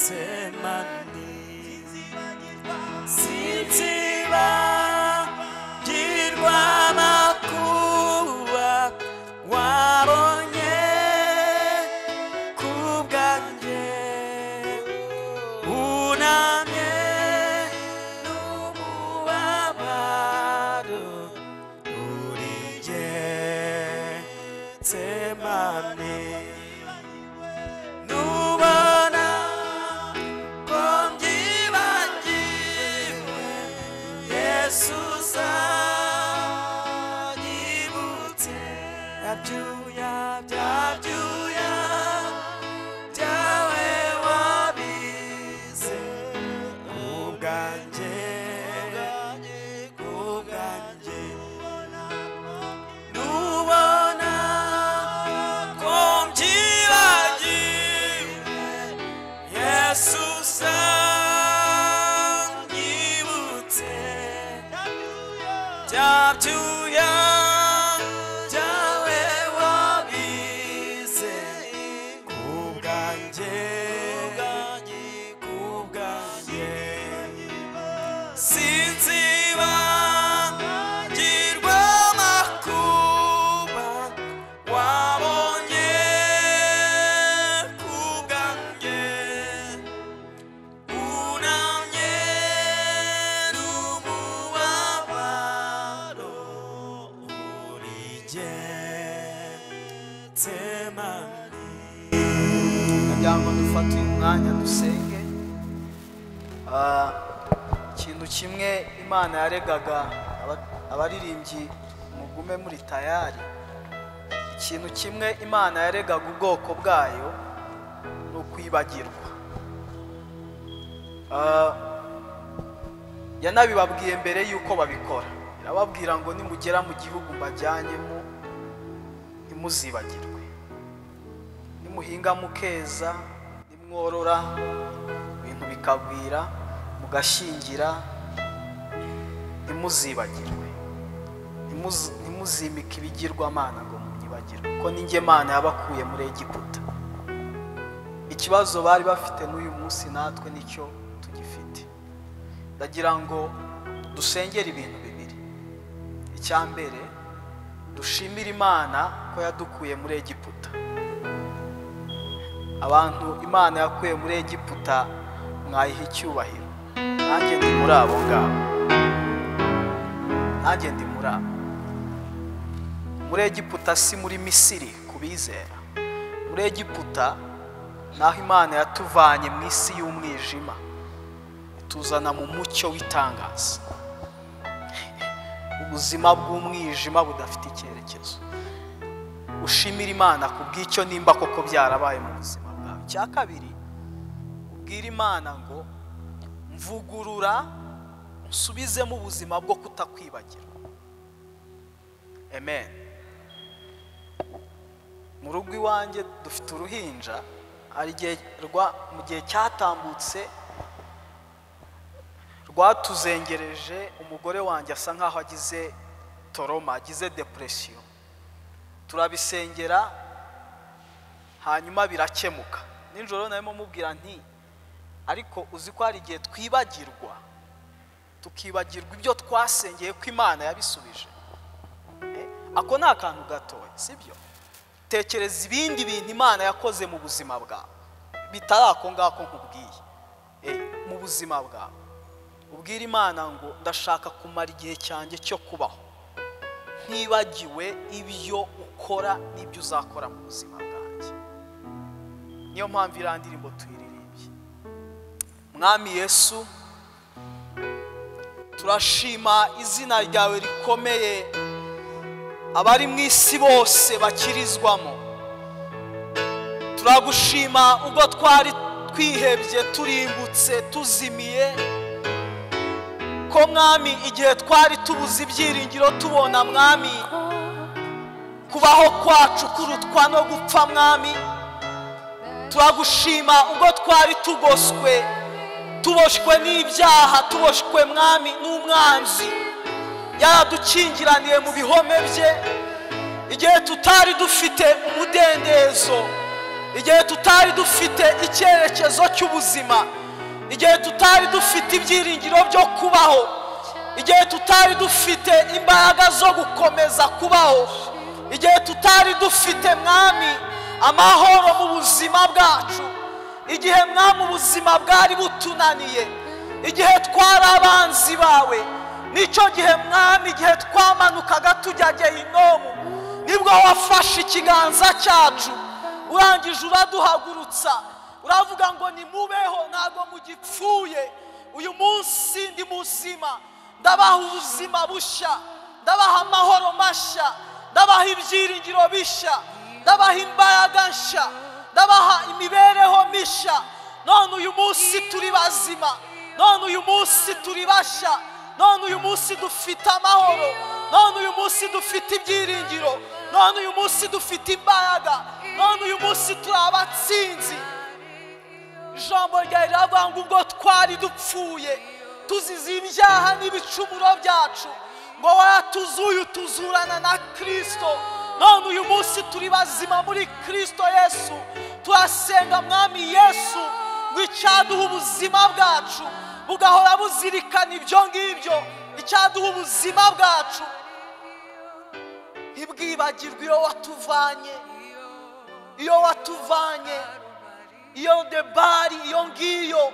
Getsemani sinzibagirwa amakuba wabonye kubwanjye unamye n'umubabaro uri Getsemani nubona ko mbyibagiwe Yesu uzanyibutse byabyuya byawe wabize kubwanjye nubona ko mbyibagiwe Yesu uzanyibutse byabyuya byawe wabize kubwanjye sinzibagirwa amakuba wabonye kubwanjye unamye n'umubabaro uri Getsemani. kugira ngo dufate uyu mwanya dusenge. Ikintu kimwe Imana yaregaga abaririmbyi mugume muri tayari, ikintu kimwe Imana yaregaga ubwoko bwayo ni ukwibagirwa. Yanabibabwiye mbere yuko babikora, irababwira ngo nimugera mu gihugu mbajyanyemo ntimuzibagirwe, nimuhinga mukeza, nimworora ibintu bikagwira, mugashingira, ntimuzibagirwe, ntimuzimike ibigirwamana ngo munyibagirwe, ko ninjye Mana yabakuye muri Egiputa. Ikibazo bari bafite n'uyu munsi natwe nicyo tugifite. Ndagira ngo dusengere ibintu bibiri. Icya mbere, dushimire Imana ko yadukuye muri Egiputa. Abantu Imana yakuye muri Egiputa mwayiha icyubahiro. Nanjye ndi muri abo ngabo, nanjye ndi muri abo. Muri Egiputa si muri Misiri kubizera. Muri Egiputa naho Imana yatuvanye mu isi y'umwijima ituzana mu mucyo w'itangaza, ubuzima bw'umwijima budafite icyerekezo. Ushimira Imana kubw'icyo nimba koko byarabaye mu buzima bwawe. Icya kabiri, ubwira Imana ngo mvugurura nsubizemo ubuzima bwo kutakwibagirwa. Amen. Mu rugo iwanjye dufite uruhinja, hari igihe mu gihe cyatambutse rwatuzengereje, umugore wanjye asa nkaho agize toroma, agize depression. Turabisengera hanyuma birakemuka. Nijoro narimo mubwira nti ariko uzi ko hari igihe twibagirwa, tukibagirwa ibyo twasengeye ko Imana yabisubije. Ako ni akantu gatoya, sibyo? Tekereza ibindi bintu Imana yakoze mu buzima bwawe bitari ako ngako nkubwiye. Mu buzima bwawe ubwira Imana ngo ndashaka kumara igihe cyanjye cyo kubaho ntibagiwe ibyo ukora n'ibyo uzakora mu buzima bwanjye. Niyo mpamvu iriya ndirimbo tuyiririmbye. Mwami Yesu, turashima izina ryawe rikomeye abari mu isi bose bakirizwamo. Turagushima ubwo twari twihebye, turimbutse, tuzimiye, ko Mwami igihe twari tubuze ibyiringiro tubona Mwami kubaho kwacu kurutwa no gupfa. Mwami turagushima ubwo twari tugoswe, tuboshwe n'ibyaha, tuboshwe Mwami n'umwanzi, yaradukingiraniye mu bihome bye igihe tutari dufite umudendezo, igihe tutari dufite icyerekezo cy'ubuzima, igihe tutari dufite ibyiringiro byo kubaho, igihe tutari dufite imbaraga zo gukomeza kubaho, igihe tutari dufite mwami amahoro mu buzima bwacu, igihe mwami ubuzima bwari butunaniye, igihe twari abanzi bawe, nicyo gihe mwami igihe twamanukaga tujya Gehinomu, nibwo wafashe ikiganza cyacu urangije uraduhagurutsa, uravuga ngo nimubeho ntabwo mugipfuye, uyu munsi ndi muzima, ndabaha ubuzima bushya, ndabaha amahoro mashya, ndabaha ibyiringiro bishya, ndabaha imbaraga nshya, ndabaha imibereho mishya. None uyu munsi turi bazima, none uyu munsi turi bashya, none uyu munsi dufite amahoro, none uyu munsi dufite ibyiringiro, none uyu munsi dufite imbaraga, none uyu munsi turi abatsinzi. Ijambo ryawe riravuga ngo ubwo twari dupfuye tuzize ibyaha n'ibicumuro byacu, ngo waratuzuye utuzurana na Kristo, none uyu munsi turi bazima muri Kristo Yesu. Turasenga mwami Yesu ngo icyaduha ubuzima bwacu bugahora buzirikana ibyo ngibyo, icyaduha ubuzima bwacu ntibwibagirwe iyo watuvanye, iyo debari, iyo ngiyo,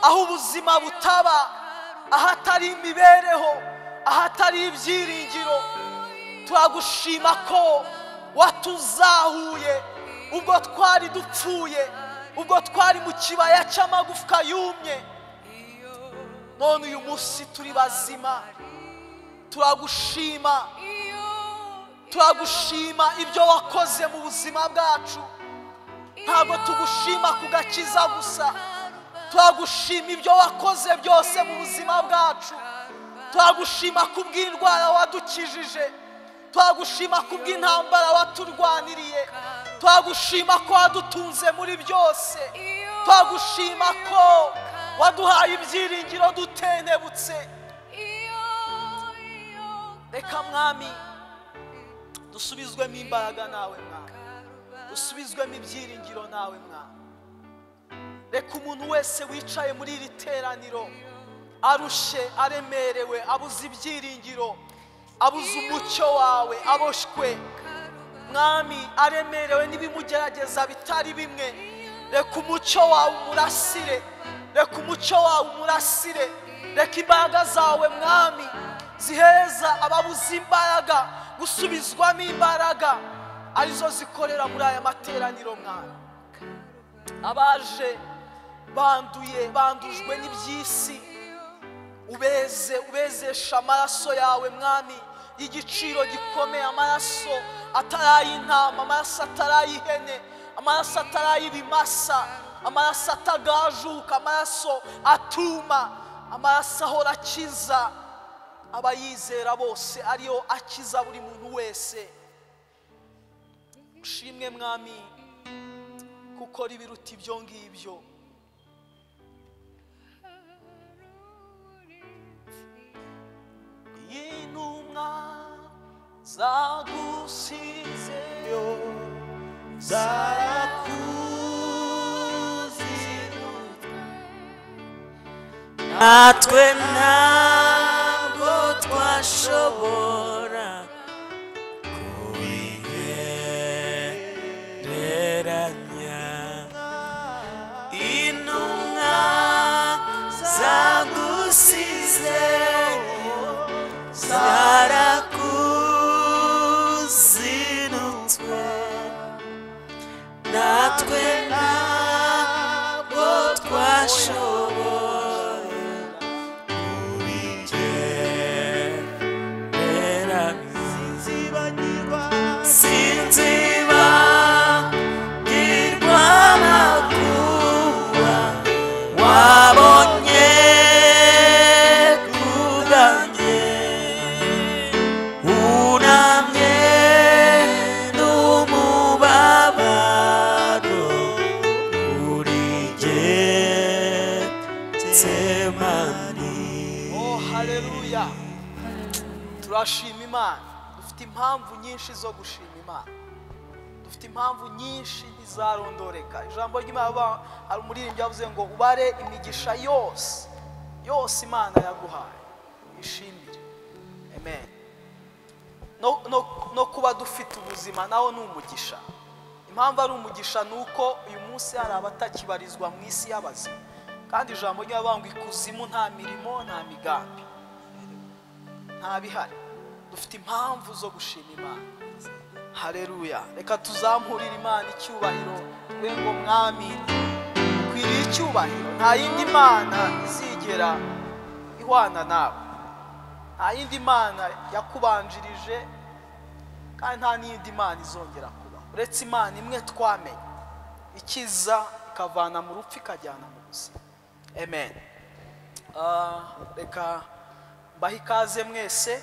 aho ubuzima butaba, ahatari imibereho, ahatari ibyiringiro. Turagushima ko watuzahuye ubwo twari dupfuye, ubwo twari mu kibaya cy'amagufwa yumye, none uyu munsi turi bazima. Turagushima ibyo wakoze mu buzima bwacu, ntabwo tugushima ku gakiza gusa, turagushima ibyo wakoze byose mu buzima bwacu. Turagushima kubw'indwara wadukijije, turagushima kubw'intambara waturwaniriye, turagushima ko wadutunze muri byose, turagushima ko waduhaye ibyiringiro dutendebutse. Reka mwami dusubizwemo imbaraga nawe mwami, dusubizwemo ibyiringiro nawe mwami. Reka umuntu wese wicaye muri iri teraniro arushe, aremerewe, abuze ibyiringiro, abuze umucyo wawe, aboshwe mwami, aremerewe n'ibimugerageza bitari bimwe, reka umucyo wawe umurasire, reka umucyo wawe umurasire, reka imbaraga zawe mwami zihereza ababuze imbaraga gusubizwamo imbaraga, arizo zikorera muri aya materaniro mwami. Abaje bandujwe n'iby'isi, ubezesha amaraso yawe mwami y'igiciro gikomeye, amaraso ataray'intama, amaraso ataray'ihene, amaraso ataray'ibimasa, amaraso atagajuka, amaraso atuma, amaraso ahora akiza abayizera bose, ariyo akiza buri muntu wese. Ushimwe mwami kuko ribiruta ibyo ngibyo. Intumwa zagusizeyo zarakuzinutse, natwe ntabwo twashobora kubigereranya. Intumwa zagusizeyo zarakuzinutswe, natwe ntabwo twashoboye kubigereranya. Sinzibagirwa amakuba wabonye kubwanjye, unamye n'umubabaro kuri Getsemani. Oh haleluya, turashima Imana. Dufite impamvu nyinshi zo gushima Imana, dufite impamvu nyinshi ntizarondoreka. Ijambo ry'Imana, hari umuririmbyi yavuze ngo ubare imigisha yose Imana yaguhaye ishimire. Amen. No kuba dufite ubuzima naho ni umugisha. Impamvu ari umugisha ni uko uyu munsi hari abatakibarizwa mu isi y'abazima, kandi ijambo ry'Imana ngo ikuzimu nta mirimo nta migambi nta bihari. Dufite impamvu zo gushima Imana. Haleluya. Reka tuzamurire Imana icyubahiro, twe ngo mwami ukwiriye icyubahiro. Nta yindi Mana izigera ihwana nawe, nta yindi Mana yakubanjirije, kandi nta n'iyindi Mana izongera kuba uretse Imana imwe twamenye, ikiza ikavana mu rupfu ikajyana mu buzima. Amen. Reka mbahe ikaze mwese,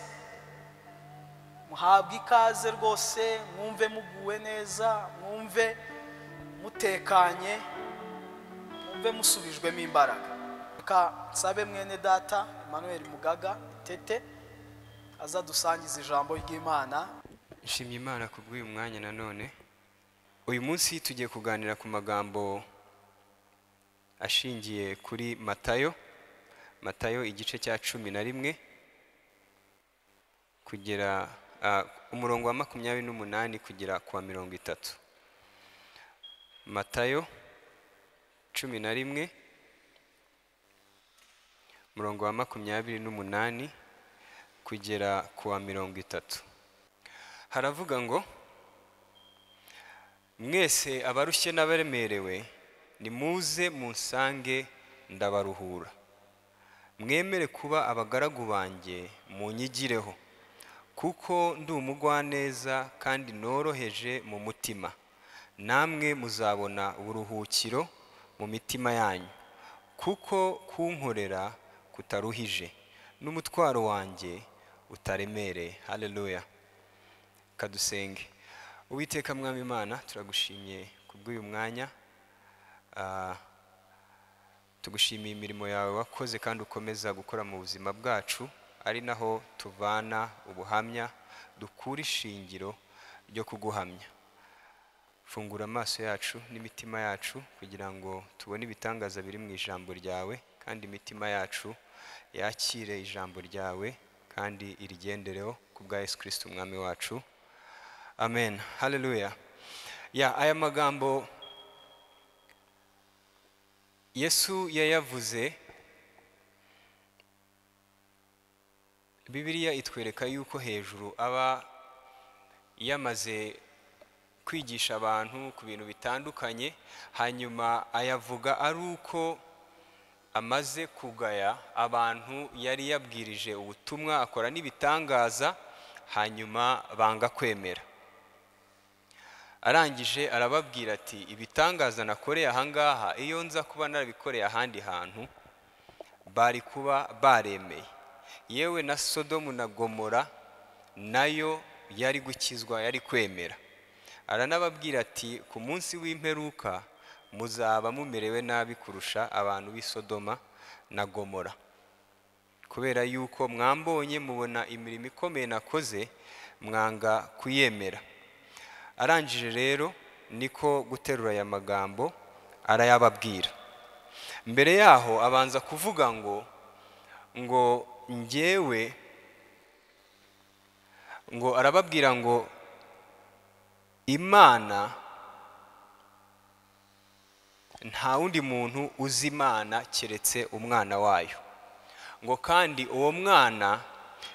muhabwe ikaze rwose, mwumve muguwe neza, mwumve mutekanye, mwumve musubijwemo imbaraga. Reka nsabe mwene data Emmanuel Mugaga Tete aza dusangiza ijambo ry'Imana. Nshimye Imana kubw'uyu mwanya nanone. Uyu munsi tugiye kuganira ku magambo ashingiye kuri Matayo igice cya 11 kugera umurongo wa 28 kugera kwa 30. Matayo 11 umurongo wa 28 kugera kwa 30. Haravuga ngo mwese abarushye n'abaremerewe nimuze munsange ndabaruhura. Mwemere kuba abagaragu banjye munyigireho, kuko ndi umugwaneza kandi noroheje mu mutima, namwe muzabona uburuhukiro mu mitima yanyu, kuko kunkorera kutaruhije n'umutwaro wanjye utaremereye. Haleluya. Kadusenge. Uwiteka mwami Imana, turagushimye kubw'uyu mwanya, tugushimiye imirimo yawe wakoze kandi ukomeza gukora mu buzima bwacu, ari naho tuvana ubuhamya dukura ishingiro ryo kuguhamya. Fungura amaso yacu n'imitima yacu kugira ngo tubone ibitangaza biri mu ijambo ryawe, kandi imitima yacu yakire ijambo ryawe kandi irigendereho kubwa Yesu Kristo umwami wacu. Amen. Haleluya. Aya magambo Yesu yayavuze, Bibiliya itwereka yuko hejuru aba yamaze kwigisha abantu ku bintu bitandukanye, hanyuma ayavuga ari uko amaze kugaya abantu yari yabwirije ubutumwa, akora n'ibitangaza, hanyuma banga kwemera. Arangije arababwira ati ibitangaza nakoreye ahangaha, iyo nza kuba narabikoreye ahandi hantu bari kuba baremeye. Yewe na Sodomu na Gomora nayo yari gukizwa, yari kwemera. Aranababwira ati ku munsi w'imperuka muzaba mumerewe nabi kurusha abantu b'i Sodoma na Gomora, kubera yuko mwambonye mubona imirimo ikomeye nakoze, mwanga kuyemera. Arangije rero niko guterura aya magambo arayababwira. Mbere yaho abanza kuvuga ngo njyewe, ngo arababwira ngo Imana, nta wundi muntu uzi Imana keretse umwana wayo, ngo kandi uwo mwana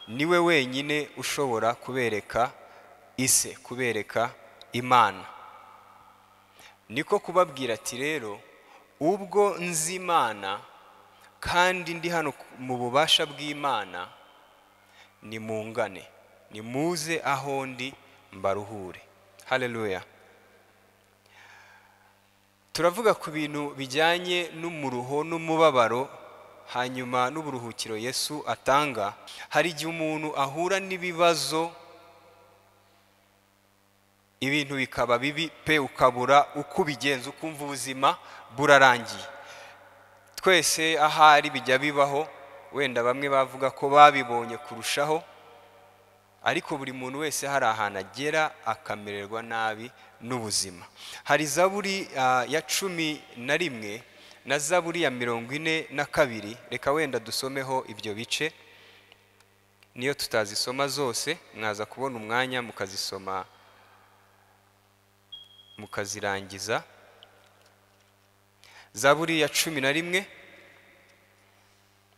niwe wenyine ushobora kubereka ise, kubereka Imana. Niko kubabwira ati rero ubwo nzi Imana kandi ndi hano mu bubasha bw'Imana, nimungane, nimuze aho ndi mbaruhure. Haleluya. Turavuga ku bintu bijyanye n'umuruho n'umubabaro, hanyuma n'uburuhukiro Yesu atanga. Hari igihe umuntu ahura n'ibibazo, ibintu bikaba bibi pe, ukabura uko ubigenza, ukumva ubuzima burarangiye. Twese ahari bijya bibaho, wenda bamwe bavuga ko babibonye kurushaho, ariko buri muntu wese hari ahantu agera akamererwa nabi n'ubuzima. Hari Zaburi ya 11 na Zaburi ya 42. Reka wenda dusomeho ibyo bice, niyo tutazisoma zose mwaza kubona umwanya mukazisoma mukazirangiza. Zaburi ya 11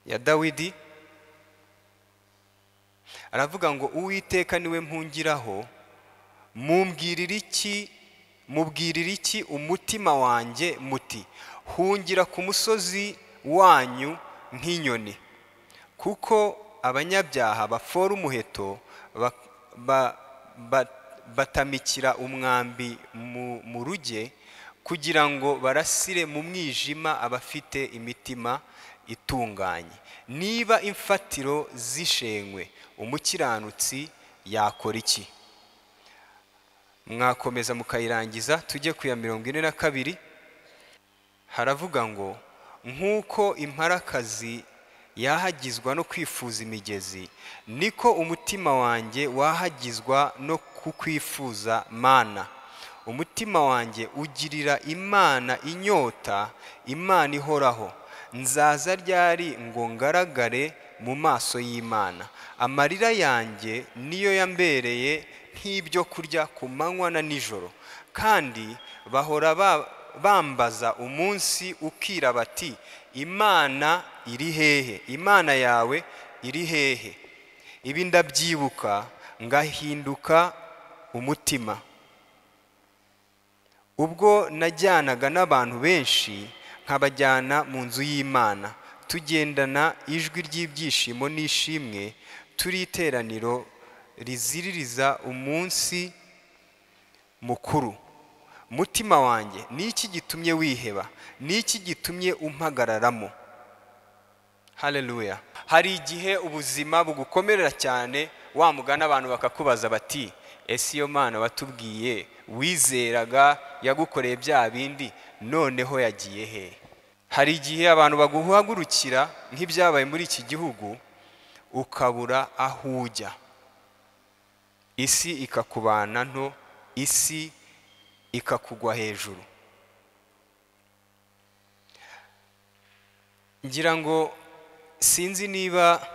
ya Dawidi aravuga ngo Uwiteka niwe mpungiraho, mubwirira iki umutima wanjye muti hungira ku musozi wanyu nk'inyoni, kuko abanyabyaha bafora umuheto batamikira umwambi mu ruge, kugira ngo barasire mu mwijima abafite imitima itunganye. Niba imfatiro zishenywe, umukiranutsi yakora iki? Mwakomeza mukayirangiza tujye ku ya 42. Haravuga ngo nk'uko imparakazi yahagizwa no kwifuza imigezi, niko umutima wanjye wahagizwa no kukwifuza mana. Umutima wanjye ugirira Imana inyota, Imana ihoraho. Nzaza ryari ngo ngaragare mu maso y'Imana? Amarira yanjye niyo yambereye nk'ibyo kurya ku manywa na nijoro, kandi bahora bambaza umunsi ukira bati Imana iri hehe? Imana yawe iri hehe? Ibi ndabyibuka ngahinduka umutima. Ubwo najyanaga n'abantu benshi nkabajyana mu nzu y'Imana, tugendana ijwi ry'ibyishimo n'ishimwe, turi iteraniro riziririza umunsi mukuru. Mutima wanjye, niki gitumye wiheba? Niki gitumye umpagararamo? Haleluya. Hari igihe ubuzima bugukomerera cyane, wamugana abantu bakakubaza bati ese iyo Mana watubwiye wizeraga yagukoreye bya bindi, noneho yagiye he? Hari igihe abantu baguhagurukira nk'ibyabaye muri iki gihugu, ukabura aho ujya, isi ikakubana nto, isi ikakugwa hejuru. Ngira ngo sinzi niba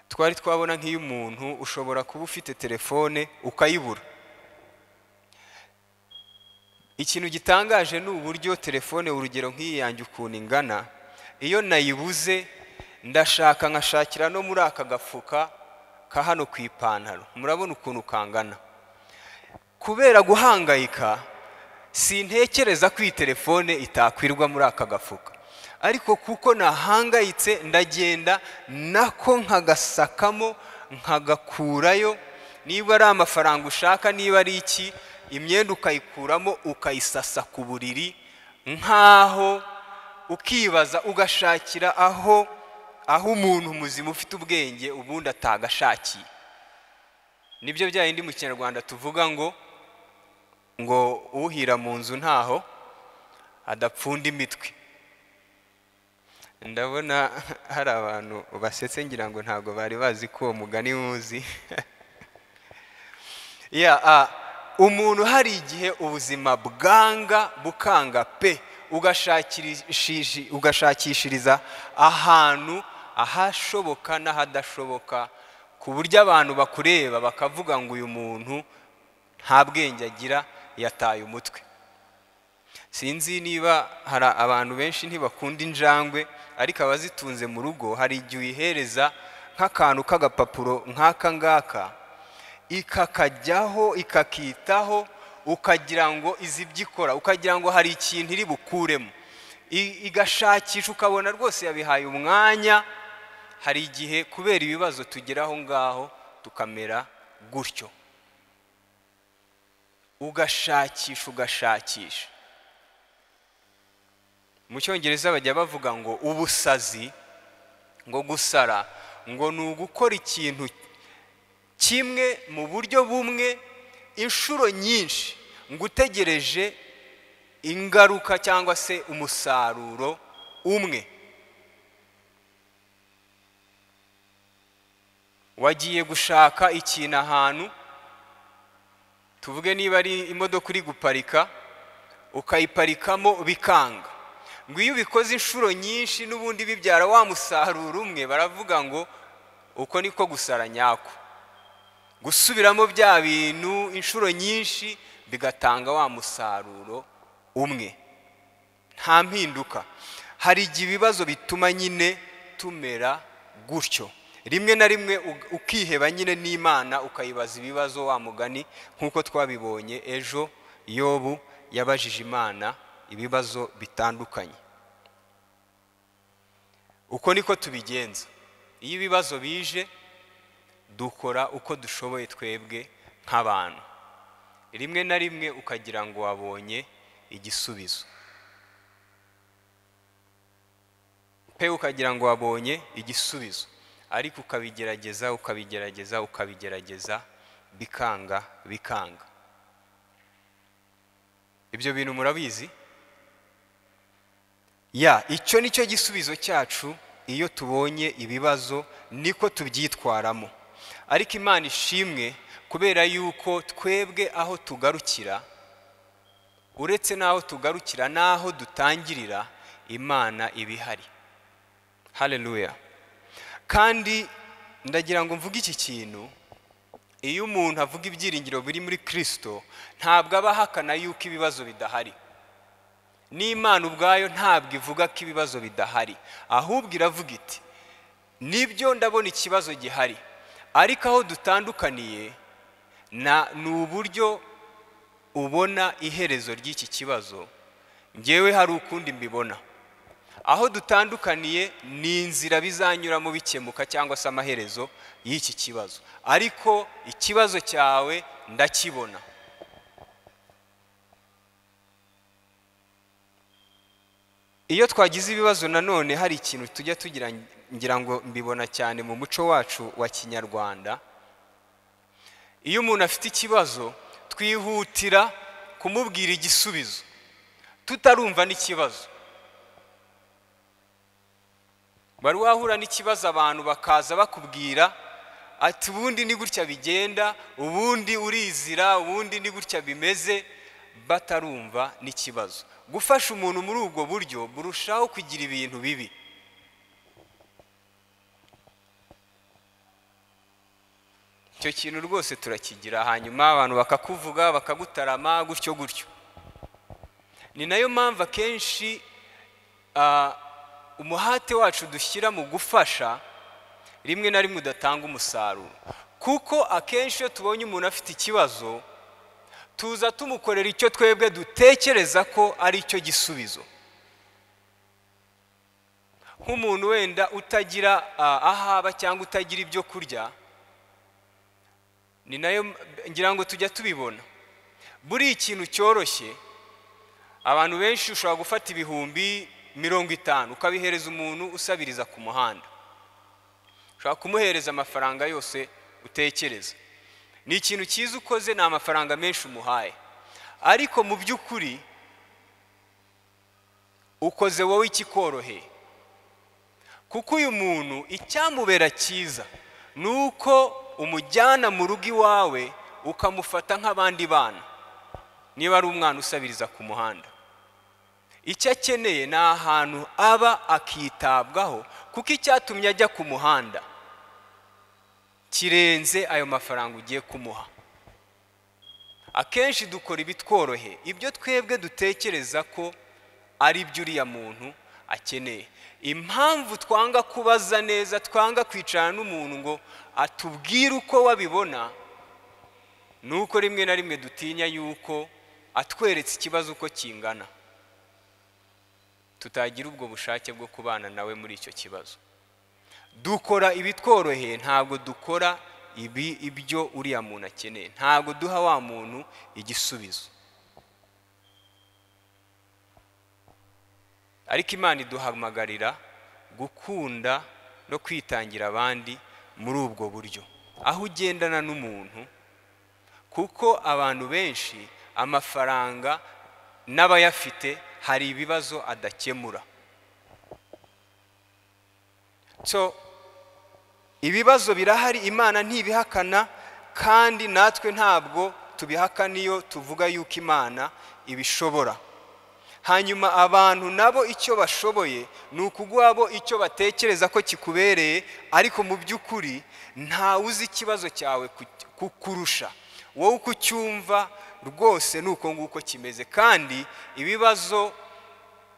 twari twabona nk'iyo umuntu ushobora kuba ufite telefone ukayibura. Ikintu gitangaje ni uburyo telefone, urugero nk'iyi yanjye ukuntu ingana, iyo nayibuze ndashaka nkashakira no muri aka gafuka ka hano ku ipantaro, murabona ukuntu kangana. Kubera guhangayika sintekereza ko iyi telefone itakwirwa muri aka gafuka, ariko kuko nahangayitse ndagenda nako nkagasakamo nkagakurayo. Niba ari amafaranga ushaka, niba ari iki, imyenda ukayikuramo ukayisasa ku buriri, nkaho ukibaza ugashakira aho umuntu muzima ufite ubwenge ubundi atagashakiye. Nibyo bya yindi mu Kinyarwanda tuvuga ngo uhira mu nzu ntaho adapfunda imitwe. Ndabona hari abantu basetse, ngira ngo ntago bari bazi ko uwo mugani muzi. Umuntu hari igihe ubuzima bukanga pe, ugashakishiriza ahantu ahashoboka n'ahadashoboka, ku buryo abantu bakureba bakavuga ngo uyu muntu nta bwenge agira, yataye umutwe. Sinzi niba hari abantu benshi ntibakunda injangwe, ariko abazitunze mu rugo hari igihe uyihereza nk'akantu k'agapapuro nk'aka ngaka, ikakajyaho ikakitaho, ukagira ngo izi byikora, ukagira ngo hari ikintu iri bukuremo, igashakisha ukabona rwose yabihaye umwanya. Hari igihe kubera ibibazo tugeraho ngaho tukamera gutyo, ugashakisha. Mu Cyongereza bajya bavuga ngo ubusazi, ngo gusara, ngo ni ugukora ikintu kimwe mu buryo bumwe inshuro nyinshi, ngo utegereje ingaruka cyangwa se umusaruro umwe. wagiye gushaka ikintu ahantu, tuvuge niba ari imodoka uri guparika ukayiparikamo bikanga, ngo iyo ubikoze inshuro nyinshi n'ubundi bibyara wa musaruro umwe, baravuga ngo uko niko gusara nyako, gusubiramo bya bintu inshuro nyinshi bigatanga wa musaruro umwe, nta mpinduka. Hari igihe ibibazo bituma nyine tumera gutyo, rimwe na rimwe ukiheba nyine n'Imana, ukayibaza ibibazo, wa mugani nk'uko twabibonye ejo Yobu yabajije Imana ibibazo bitandukanye. Uko niko tubigenza, iyo ibibazo bije dukora uko dushoboye twebwe nk'abantu, rimwe na rimwe ukagira ngo wabonye igisubizo pe, ukagira ngo wabonye igisubizo, ariko ukabigerageza bikanga. Ibyo bintu murabizi? Icyo nicyo gisubizo cyacu. Iyo tubonye ibibazo niko tubyitwaramo, ariko Imana ishimwe kubera yuko twebwe aho tugarukira, uretse n'aho tugarukira n'aho dutangirira, Imana ibihari. Haleluya. Kandi ndagira ngo mvuge iki kintu, iyo umuntu avuga ibyiringiro biri muri Kristo, ntabwo aba ahakana yuko ibibazo bidahari. N'Imana ubwayo ntabwo ivuga ko ibibazo bidahari, ahubwo iravuga iti nibyo ndabona ikibazo gihari, ariko aho dutandukaniye ni uburyo ubona iherezo ry'iki kibazo, njyewe hari ukundi mbibona. Aho dutandukaniye ni inzira bizanyuramo bikemuka cyangwa se amaherezo y'iki kibazo, ariko ikibazo cyawe ndakibona. Iyo twagize ibibazo nanone hari ikintu tujya tugira, ngira ngo mbibona cyane mu muco wacu wa Kinyarwanda. Iyo umuntu afite ikibazo twihutira kumubwira igisubizo tutarumva n'ikibazo. Bari wahura n'ikibazo abantu bakaza bakubwira ati ubundi ni gutya bigenda, ubundi urizira, ubundi ni gutya bimeze, batarumva n'ikibazo. Gufasha umuntu muri ubwo buryo burushaho kugira ibintu bibi. Icyo kintu rwose turakigira, hanyuma abantu bakakuvuga bakagutarama gutyo. Ni nayo mpamvu akenshi umuhate wacu dushyira mu gufasha rimwe na rimwe udatanga umusaruro, kuko akenshi iyo tubonye umuntu afite ikibazo tuza tumukorera icyo twebwe dutekereza ko ari cyo gisubizo. Nk'umuntu wenda utagira ahaba cyangwa utagira ibyo kurya, ni nayo ngira ngo tujya tubibona. Buri ikintu cyoroshye, abantu benshi ushobora gufata ibihumbi 50 ukabihereza umuntu usabiriza ku muhanda, ushobora kumuhereza amafaranga yose utekereza. Ni ikintu cyiza ukoze, ni amafaranga menshi umuhaye, ariko mu by'ukuri ukoze wowe ikikoroheye, kuko uyu muntu icyamubera cyiza ni uko umujyana mu rugo iwawe ukamufata nk'abandi bana. Niba ari umwana usabiriza ku muhanda, icyo akeneye ni ahantu aba akitabwaho, kuko icyatumye ajya ku muhanda kirenze ayo mafaranga ugiye kumuha. Akenshi dukora ibitworohe, ibyo twebwe dutekereza ko ari byo uriya muntu akeneye. Impamvu twanga kubaza neza, twanga kwicarana n'umuntu ngo atubwire uko wabibona, nuko rimwe na rimwe dutinya yuko atweretse ikibazo uko kingana, tutagira ubwo bushake bwo kubana nawe muri icyo kibazo. Dukora ibitworoheye, ntabwo dukora ibyo uriya muntu akeneye, ntabwo duha wa muntu igisubizo. Ariko Imana iduhamagarira gukunda no kwitangira abandi muri ubwo buryo, aho ugendana n'umuntu, kuko abantu benshi amafaranga n'abayafite hari ibibazo adakemura. So ibibazo birahari, Imana ntibihakana, kandi natwe ntabwo tubihakana iyo tuvuga yuko Imana ibishobora. Hanyuma abantu nabo icyo bashoboye ni ukuguha bo icyo batekereza ko kikubereye, ariko mu by'ukuri ntawe uzi ikibazo cyawe kukurusha. Wowe uko ucyumva rwose nuko nguko kimeze. Kandi ibibazo,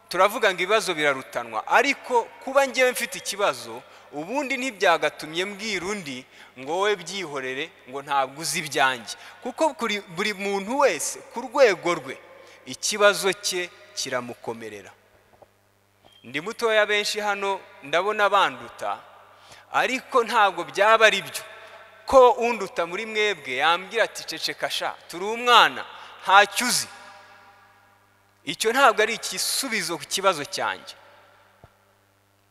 turavuga ngo ibibazo birarutanwa, ariko kuba ngewe mfite ikibazo ubundi ntibyagatumye mbwira undi ngo wowe byihorere, ngo ntabwo uzi ibyanjye. Kuko buri muntu wese ku rwego rwe ikibazo cye kiramukomerera. Ndi mutoya, benshi hano ndabona banduta, ariko ntabwo byaba ari byo ko unduta muri mwebwe yambwira ati ceceka sha, turi umwana ntacyo uzi. Icyo ntabwo ari igisubizo ku kibazo cyanjye.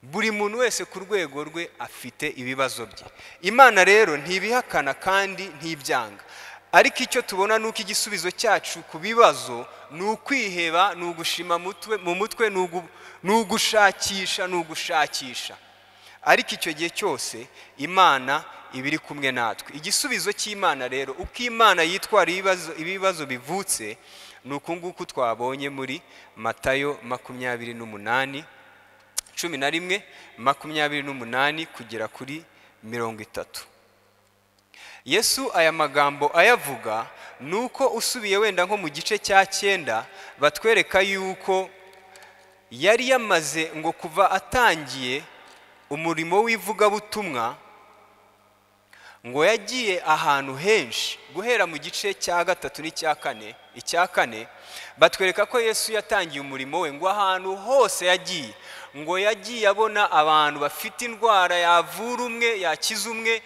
Buri muntu wese ku rwego rwe afite ibibazo bye. Imana rero ntibihakana kandi ntibyanga, ariko icyo tubona nuko igisubizo cyacu ku bibazo ni ukwiheba, ni ugushima mu mutwe, ni ugushakisha. Ariko icyo gihe cyose Imana iba iri kumwe natwe. Igisubizo cy'Imana rero, uko Imana yitwara ibibazo bivutse, ni uku nguku twabonye muri Matayo 28, 11, 28 kugera kuri 30. Yesu aya magambo ayavuga nuko usubiye wenda nko mu gice cya 9 batwereka yuko yari yamaze ngo kuva atangiye umurimo w'ivugabutumwa, ngo yagiye ahantu henshi. Guhera mu gice cya 3 n'icya 4, icya 4 batwereka ko Yesu yatangiye umurimo we ngo ahantu hose yagiye, ngo yagiye abona abantu bafite indwara, yavura umwe, yakiza umwe,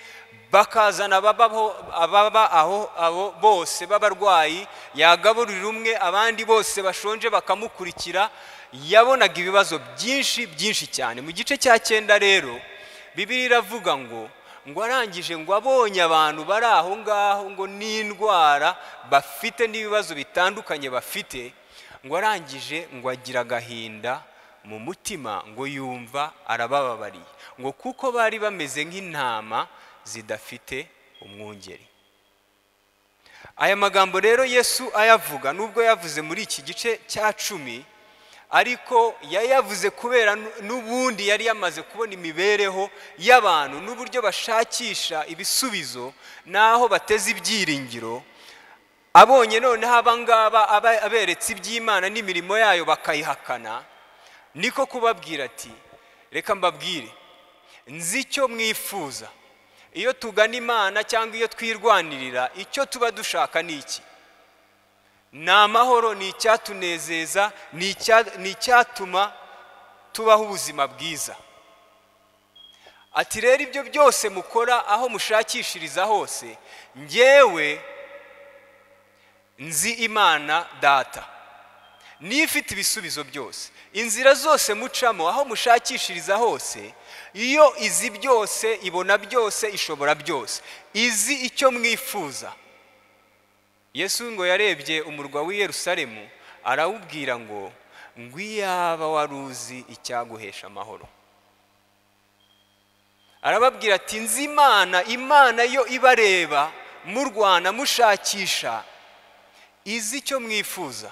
bakazana ababa aho bose b'abarwayi, yagaburira umwe, abandi bose bashonje bakamukurikira. Yabonaga ibibazo byinshi cyane. Mu gice cya 9 rero Bibiliya iravuga ngo arangije ngo abonye abantu bari aho ngaho ngo n'indwara bafite n'ibibazo bitandukanye bafite, ngo arangije ngo agira agahinda mu mutima, ngo yumva arabababariye, ngo kuko bari bameze nk'intama zidafite umwungeri. Aya magambo rero Yesu ayavuga, nubwo yavuze muri iki gice cya 10, ariko yayavuze kubera n'ubundi yari yamaze kubona imibereho y'abantu n'uburyo bashakisha ibisubizo naho bateze ibyiringiro. Abonye noneho abangaba aberetse iby'Imana n'imirimo yayo bakayihakana, niko kubabwira ati reka mbabwire, nzi icyo mwifuza. Iyo tugana Imana cyangwa iyo twirwanirira, icyo tuba dushaka ni iki? Ni amahoro, ni icyatunezeza, ni icyatuma tubaho ubuzima bwiza. Ati rero ibyo byose mukora aho mushakishiriza hose, njyewe nzi Imana Data, niyo ifite ibisubizo byose. Inzira zose mucamo aho mushakishiriza hose, iyo izi byose, ibona byose, ishobora byose, izi icyo mwifuza. Yesu ngo yarebye umurwa w'i Yerusalemu, arawubwira ngo iyaba waruzi icyaguhesha amahoro. Arababwira ati nzi Imana yo ibareba murwana mushakisha, izi icyo mwifuza.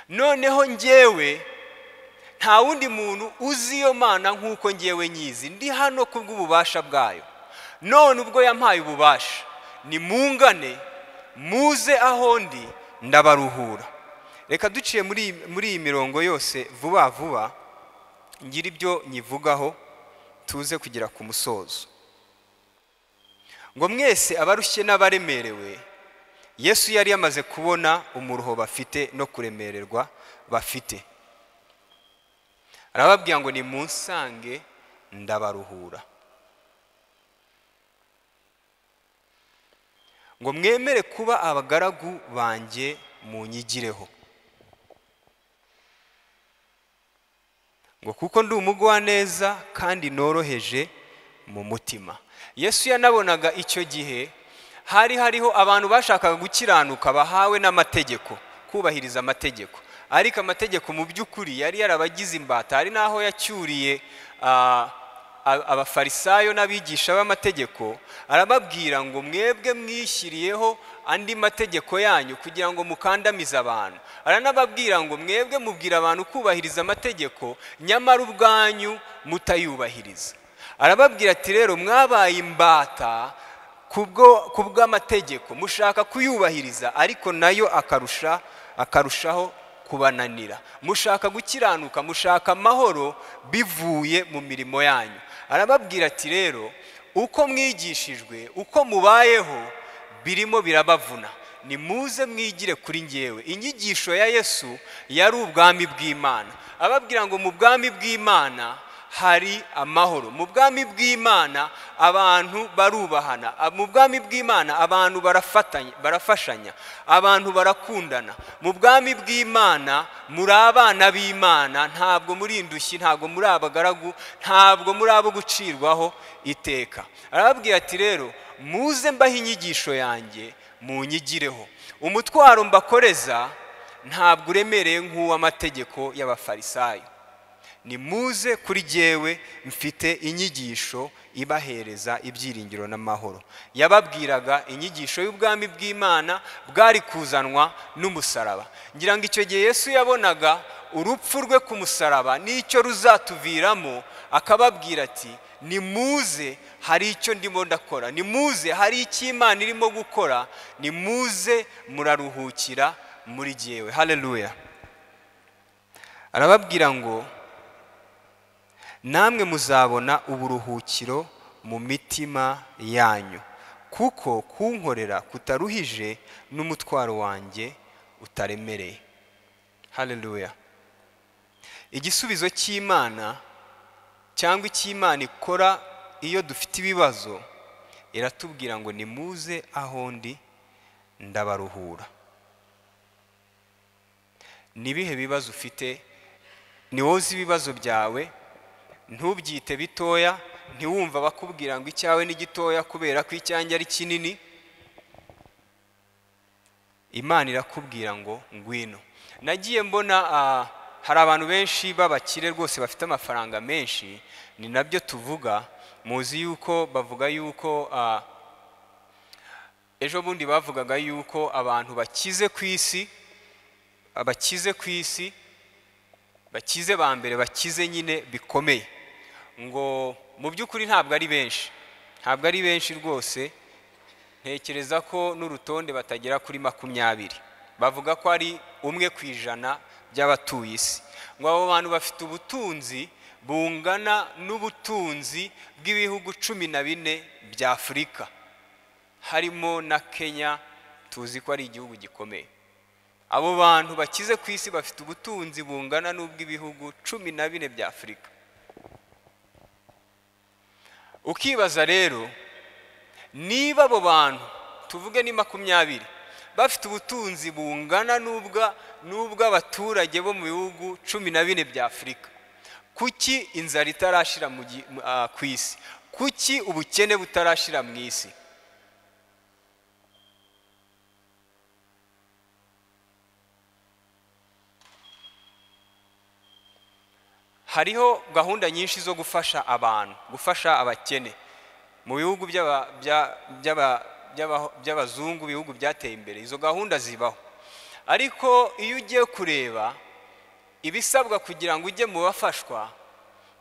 Noneho njyewe nta wundi muntu uzi iyo Mana nk'uko njyewe nyizi, ndi hano kubw'ububasha bwayo. None ubwo yampaye ububasha, ni mungane muze aho ndi ndabaruhura. Reka duciye muri iyi mirongo yose vuba vuba ngira ibyo nyivugaho tuze kugera ku musozo. Ngo mwese abarushye n'abaremerewe, Yesu yari yamaze kubona umuruho bafite no kuremererwa bafite. Arababwira ngo nimunsange ndabaruhura. Ngo mwemere kuba abagaragu banjye munyigireho. Ngo kuko ndi umugwaneza kandi noroheje mu mutima. Yesu yanabonaga icyo gihe hariho abantu bashakaga gukiranuka bahawe n'amategeko, kubahiriza amategeko, ariko amategeko mu by'ukuri yari yarabagize imbata. Hari naho yacyuriye abafarisayo n'abigisha b'amategeko, arababwira ngo mwebwe mwishyiriyeho andi mategeko yanyu kugira ngo mukandamize abantu. Aranababwira ngo mwebwe mubwira abantu kubahiriza amategeko nyamara ubwanyu mutayubahiriza. Arababwira ati rero mwabaye imbata kubw'amategeko, mushaka kuyubahiriza ariko nayo akarushaho kubananira. Mushaka gukiranuka, mushaka amahoro bivuye mu mirimo yanyu. Arababwira ati rero uko mwigishijwe, uko mubayeho birimo birabavuna, nimuze mwigire kuri njyewe. Inyigisho ya Yesu yari ubwami bw'Imana. Ababwira ngo mu bwami bw'Imana hari amahoro, mu bwami bw'Imana abantu barubahana, mu bwami bw'Imana abantu barafashanya, abantu barakundana. Mu bwami bw'Imana muri abana b'Imana, ntabwo muri indushyi, ntabwo muri abagaragu, ntabwo muri abo gucirwaho iteka. Arababwira ati rero muze mbahe inyigisho yanjye munyigireho. Umutwaro mbakoreza ntabwo uremereye nk'uw'amategeko y'abafarisayo. Nimuze kuri jyewe, mfite inyigisho ibahereza ibyiringiro n'amahoro. Yababwiraga inyigisho y'ubwami bw'Imana bwari kuzanwa n'umusaraba. Ngira ngo icyo gihe Yesu yabonaga urupfu rwe ku musaraba n'icyo ruzatuviramo, akababwira ati nimuze, hari icyo ndimo ndakora, nimuze, hari icyo Imana irimo gukora, nimuze muraruhukira muri jyewe. Haleluya. Arababwira ngo namwe muzabona uburuhukiro mu mitima yanyu, kuko kunkorera kutaruhije n'umutwaro wanjye utaremereye. Haleluya. Igisubizo cy'Imana cyangwa icy'Imana ikora iyo dufite ibibazo, iratubwira ngo nimuze aho ndi ndabaruhura. Nibihe bibazo ufite? Ni wowe ibibazo byawe, ntubyite bitoya, ntiwumva bakubwira ngo icyawe ni gitoya kubera ko icyanjye ari kinini. Imana irakubwira ngo ngwino. Nagiye mbona hari abantu benshi b'abakire rwose bafite amafaranga menshi, ni nabyo tuvuga. Muzi yuko bavuga yuko ejo bundi bavugaga yuko abantu bakize ku isi, abakize ku isi, bakize ba mbere, bakize nyine bikomeye, ngo mu by'ukuri ntabwo ari benshi, ntabwo ari benshi rwose. Ntekereza ko n'urutonde batagera kuri 20. Bavuga ko ari 1% by'abatuye isi. Ngo abo bantu bafite ubutunzi bungana n'ubutunzi bw'ibihugu 14 bya Afurika, harimo na Kenya, tuzi ko ari igihugu gikomeye. Abo bantu bakize ku isi bafite ubutunzi bungana n'ubw'ibihugu 14 bya Afurika. Ukibaza rero, niba abo bantu tuvuge ni 20 bafite ubutunzi bungana n'ubw'abaturage bo mu bihugu 14 bya Afurika, kuki inzara itarashira ku isi? Kuki ubukene butarashira mu isi? Hariho gahunda nyinshi zo gufasha abantu, gufasha abakene mu bihugu by'abazungu, bihugu byateye imbere. Izo gahunda zibaho, ariko iyo ugiye kureba ibisabwa kugira ngo ujye mu bafashwa,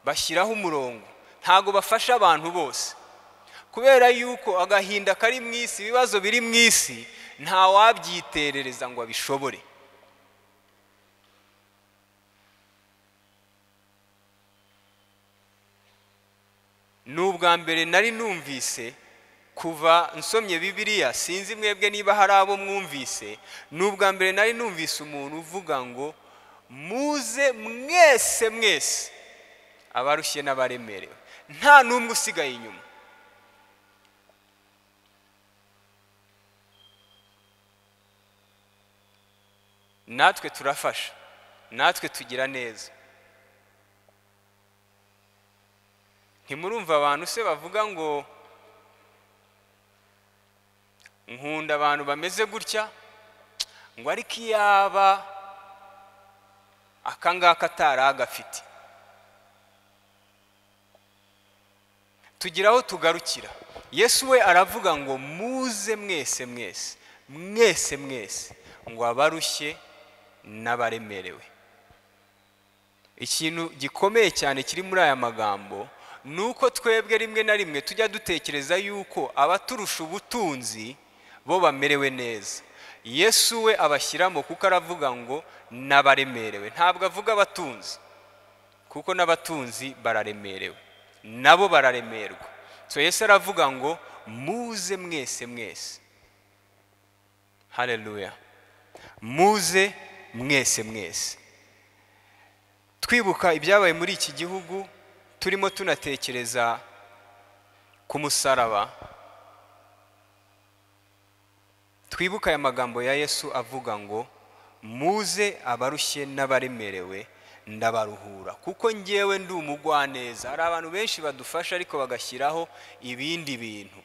bashyiraho umurongo. Ntago bafasha abantu bose, kubera yuko agahinda kari mu isi, ibibazo biri mu isi, nta wabyiterereza ngo abishobore. N'ubwa mbere nari numvise kuva nsomye Bibiliya, sinzi mwebwe niba hari abo mwumvise, n'ubwa mbere nari numvise umuntu uvuga ngo muze mwese abarushye n'abaremerewe, nta n'umwe usigaye inyuma. Natwe turafasha, natwe tugira neza. Ntimurumva abantu se bavuga ngo nkunda abantu bameze gutya, ngo ariko iyaba akangaka atari agafite. tugira aho tugarukira. Yesu we aravuga ngo muze mwese mwese mwese mwese ngo abarushye n'abaremerewe. Ikintu gikomeye cyane kiri muri aya magambo nuko twebwe rimwe na rimwe tujya dutekereza yuko abaturusha ubutunzi bo bamerewe neza. Yesu we abashyiramo kuko aravuga ngo n'abaremerewe, ntabwo avuga abatunzi kuko n'abatunzi bararemerewe, nabo bararemerwa. So Yesu aravuga ngo muze mwese mwese. Haleluya. Muze mwese mwese. Twibuka ibyabaye muri iki gihugu, turimo tunatekereza ku musaraba, twibuka aya magambo ya Yesu avuga ngo muze abarushye n'abaremerewe ndabaruhura kuko njyewe ndi umugwaneza. Hari abantu benshi badufasha ariko bagashyiraho ibindi bintu.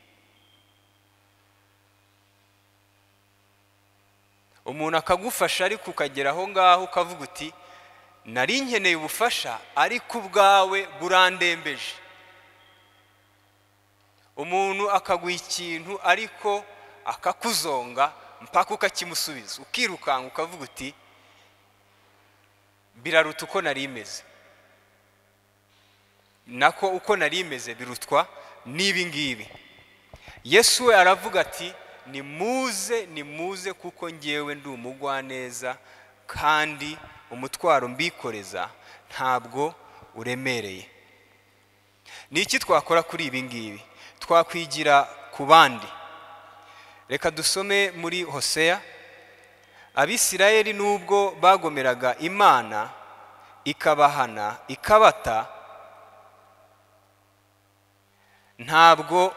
Umuntu akagufasha ariko ukagera aho ngaho ukavuga uti nari nkeneye ubufasha ariko ubwawe burandembeje. Umuntu akaguha ikintu ariko akakuzonga mpaka ukakimusubiza, ukirukanka ukavuga uti biraruta uko nari imeze, nako uko nari imeze birutwa n'ibi ngibi. Yesu we aravuga ati nimuze kuko njyewe ndi umugwaneza kandi umutwaro mbikoreza ntabwo uremereye. Ni iki twakora kuri ibi ngibi? Twakwigira ku bandi. Reka dusome muri Hoseya. Abisirayeli nubwo bagomeraga Imana ikabahana ikabata, ntabwo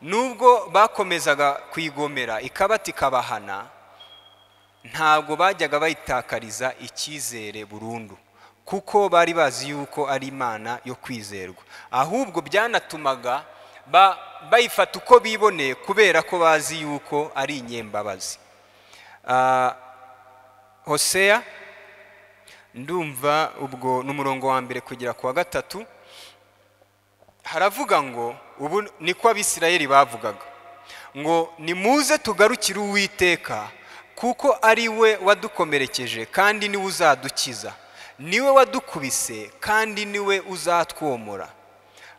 nubwo bakomezaga kwigomera ikabata ikabahana, ntabwo bajyaga bayitakariza icyizere burundu kuko bari bazi yuko ari Imana yo kwizerwa. Ahubwo byanatumaga bayifata uko biboneye kubera ko bazi yuko ari inyembabazi. Hoseya ndumva ubwo n'umurongo wa mbere kugera ku wa 3 haravuga ngo ubu niko Abisirayeli bavugaga ngo nimuze tugarukire Uwiteka kuko ari we wadukomerekeje kandi niwe uzadukiza, niwe wadukubise kandi niwe uzatwomora,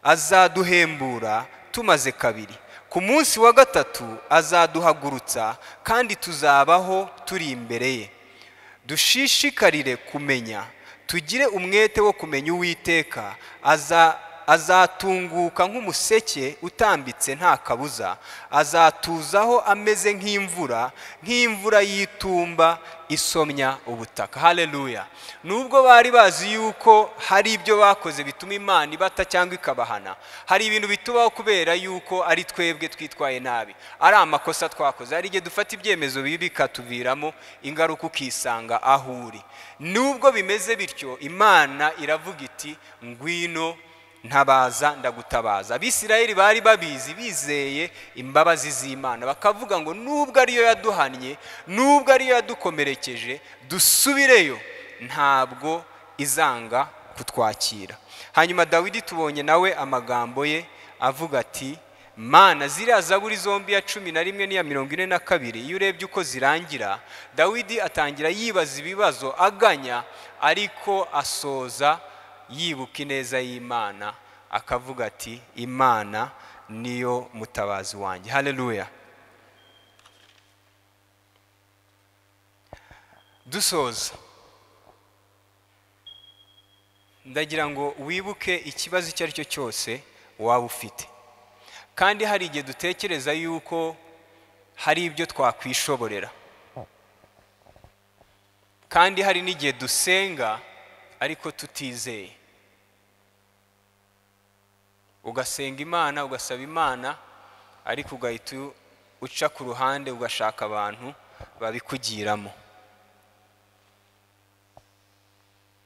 azaduhembura tumaze kabiri, ku munsi wa 3 azaduhagurutsa kandi tuzabaho turi imbere ye. Dushishikarire kumenya, tugire umwete wo kumenya Uwiteka, azatunguka nk'umuseke utambitse nta kabuza, azatuzaho ameze nk'imvura y'itumba isomya ubutaka. Haleluya. Nubwo bari bazi yuko hari ibyo bakoze bituma Imana ibata cyangwa ikabahana, hari ibintu bitubaho kubera yuko ari twebwe twitwaye nabi, ari amakosa twakoze. Hari igihe dufata ibyemezo bibi bikatuviramo ingaruka ukisanga aho uri. Nubwo bimeze bityo, Imana iravuga iti ngwino ntabaza ndagutabaza. Abisirayeli bari babizi, bizeye imbabazi z'Imana, bakavuga ngo nubwo ariyo yaduhannye, nubwo ariyo yadukomerekeje, dusubireyo, ntabwo izanga kutwakira. Hanyuma Dawidi tubonye nawe amagambo ye avuga ati Mana, ziriya zaburi zombi ya 11 n'iya 42, iyo urebye uko zirangira, Dawidi atangira yibaza ibibazo aganya, ariko asoza yibuka ineza y'Imana akavuga ati Imana niyo mutabazi wanjye. Haleluya. Dusoza, ndagira ngo wibuke ikibazo icyo ari cyo cyose waba ufite, kandi hari igihe dutekereza yuko hari ibyo twakwishoborera, kandi hari n'igihe dusenga ariko tutizeye. Ugasenga Imana, ugasaba Imana, ariko ugahita uca ku ruhande ugashaka abantu babikugiramo.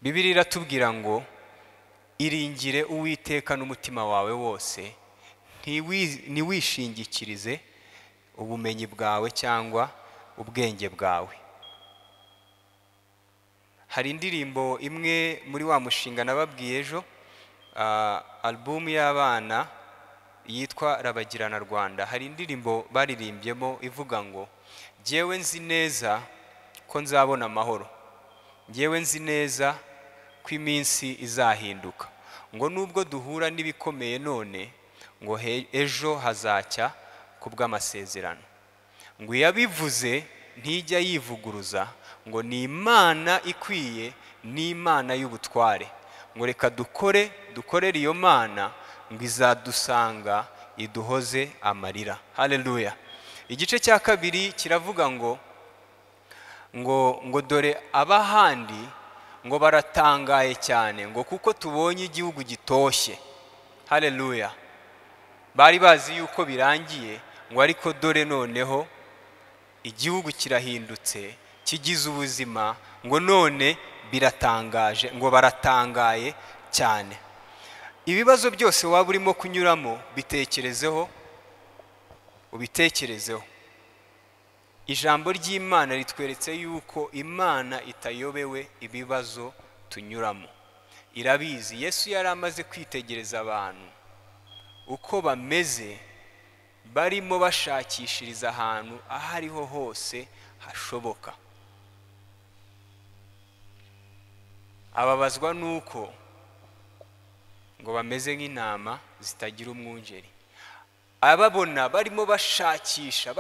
Bibiliya iratubwira ngo iringire Uwiteka n'umutima wawe wose, ntiwishingikirize ubumenyi bwawe cyangwa ubwenge bwawe. Hari indirimbo imwe muri wa mushinga nababwiye ejo, album y'abana yitwa Rabagirana Rwanda, hari indirimbo baririmbyemo ivuga ngo jyewe nzi neza ko nzabona amahoro, jyewe nzi neza ko iminsi izahinduka, ngo nubwo duhura n'ibikomeye none ngo ejo hazacya kubw'amasezerano. Ngo yabivuze ntijya yivuguruza, ngo ni Imana ikwiye, ni Imana y'ubutware. Ngo reka dukorere iyo Mana, ngo izadusanga iduhoze amarira. Haleluya. Igice cya kabiri kiravuga ngo dore abahandi ngo baratangaye cyane ngo kuko tubonye igihugu gitoshye. Haleluya. Bari bazi yuko birangiye, ngo ariko dore noneho igihugu kirahindutse, kigize ubuzima, ngo none biratangaje, ngo baratangaye cyane. Ibibazo byose waba urimo kunyuramo bitekerezeho, ubitekerezeho. Ijambo ry'Imana ritweretse yuko Imana itayobewe ibibazo tunyuramo, irabizi. Yesu yari amaze kwitegereza abantu uko bameze, barimo bashakishiriza ahantu aho ariho hose hashoboka. Ababazwa nuko ngo bameze nk'intama zitagira umwungeri. Ababona barimo bashakisha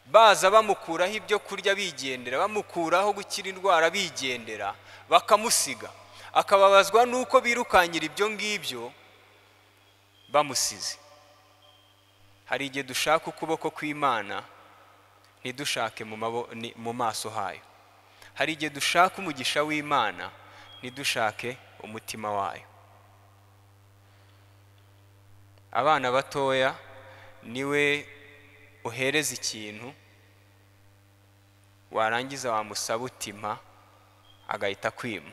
baza bamukuraho ibyo kurya bigendera, bamukuraho gukira indwara bigendera, bakamusiga. Akababazwa nuko birukanyira ibyo ngibyo bamusize. Hari igihe dushaka ukuboko kw'Imana ntidushake mu maso hayo. Hari igihe dushaka umugisha w'Imana ntidushake umutima wayo. Abana batoya niwe uhereza ikintu, warangiza wamusaba utima agahita kwima.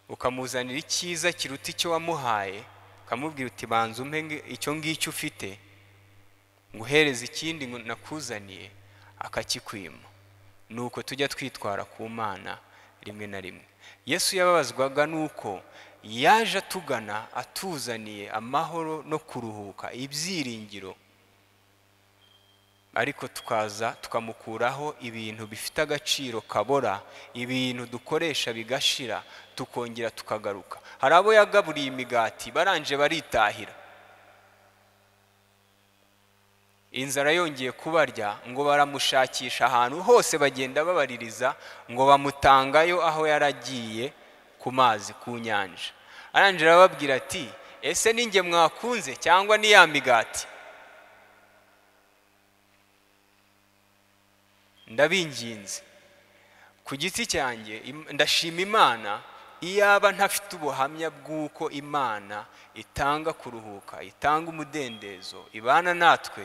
Ukamuzanira icyiza kiruta icyo wamuhaye, ukamubwira uti banza umpe icyo ngicyo ufite, nguhereza ikindi nakuzaniye, akakikwima. Nuko tujya twitwara ku Mana rimwe na rimwe. Yesu yababazwaga nuko yaje atugana atuzaniye amahoro no kuruhuka, ibyiringiro, ariko tukaza tukamukuraho ibintu bifite agaciro kabora, ibintu dukoresha bigashira, tukongera tukagaruka. Hari abo yagaburiye imigati baranje baritahira, inzara yongeye kubarya, ngo baramushakisha ahantu hose, bagenda babaririza ngo bamutangayo aho yaragiye ku mazi, ku nyanja. Aranje arababwira ati ese ninjye mwakunze cyangwa ni ya migati? Ndabinginze ku giti cyanjye, ndashima Imana iyaba ntafite ubuhamya bw'uko Imana itanga kuruhuka, itanga umudendezo, ibana natwe,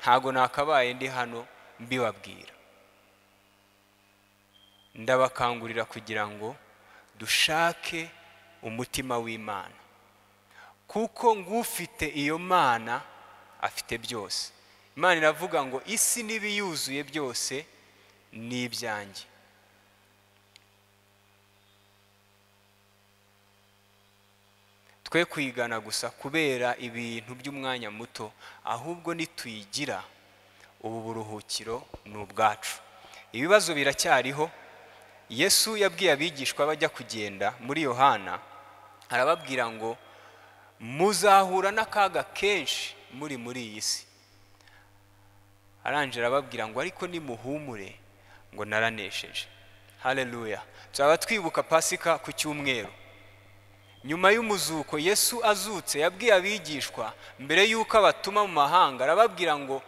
ntago nakabaye ndi hano mbibabwira. Ndabakangurira kugira ngo dushake umutima w'Imana, kuko ngufite iyo Mana afite byose. Imana iravuga ngo isi n'ibiyuzuye byose ni ibyanjye. Twe kwigana gusa kubera ibintu by'umwanya muto, ahubwo nituyigira ubu buruhukiro ni ubwacu. Ibibazo biracyariho. Yesu yabwiye abigishwa bajya kugenda muri Yohana, arababwira ngo muzahura n'akaga kenshi muri iyi si. Aranje arababwira ngo ariko nimuhumure ngo naranesheje. Haleluya. Tuzaba twibuka Pasika ku cyumweru. Nyuma y'umuzuko Yesu azutse yabwiye abigishwa mbere yuko abatuma mu mahanga, arababwira ngo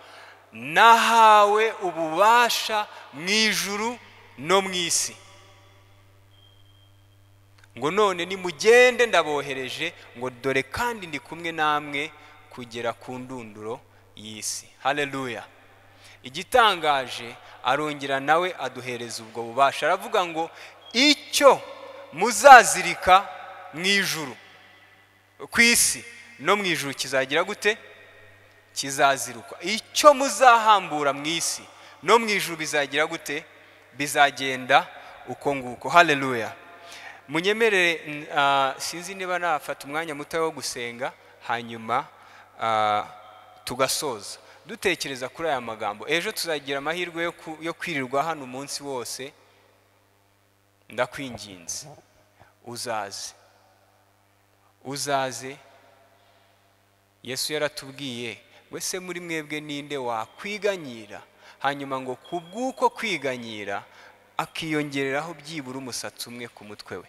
nahawe ububasha mu ijuru no mu isi, ngo none nimugende ndabohereje, ngo dore kandi ndi kumwe namwe kugera ku ndunduro y'isi. Haleluya. Igitangaje, arongera nawe aduhereza ubwo bubasha, aravuga ngo icyo muzazirika mu ijuru ku isi no mu ijuru kizagira gute? Kizazirukwa. Icyo muzahambura mu isi no mu ijuru bizagira gute? Bizagenda uko nguko. Haleluya. munyemerere sinzi niba nafata umwanya muto wo gusenga hanyuma tugasoza dutekereza kuri aya magambo. Ejo tuzagira amahirwe yo kwirirwa hano umunsi wose. Ndakwinginze uzaze. Yesu yaratubwiye wese muri mwebwe ninde wakwiganyira hanyuma ngo kubw'uko kwiganyira akiyongereraho byibura umusatsi umwe ku mutwe we.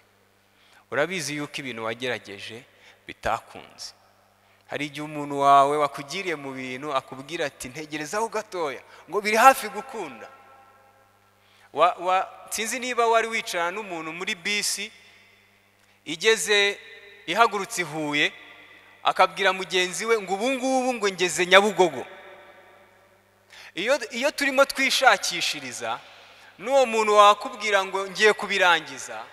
Urabizi yuko ibintu wagerageje bitakunze. Hari igihe umuntu wawe wakugiriye mu bintu akubwira ati ntegerezaho gatoya ngo biri hafi gukunda. Sinzi niba wari wicarana n'umuntu muri bisi igeze ihagurutse Huye akabwira mugenzi we ngo ubungubu ngo ngeze Nyabugogo. Iyo turimo twishakishiriza n'uwo muntu wakubwira ngo ngiye kubirangiza,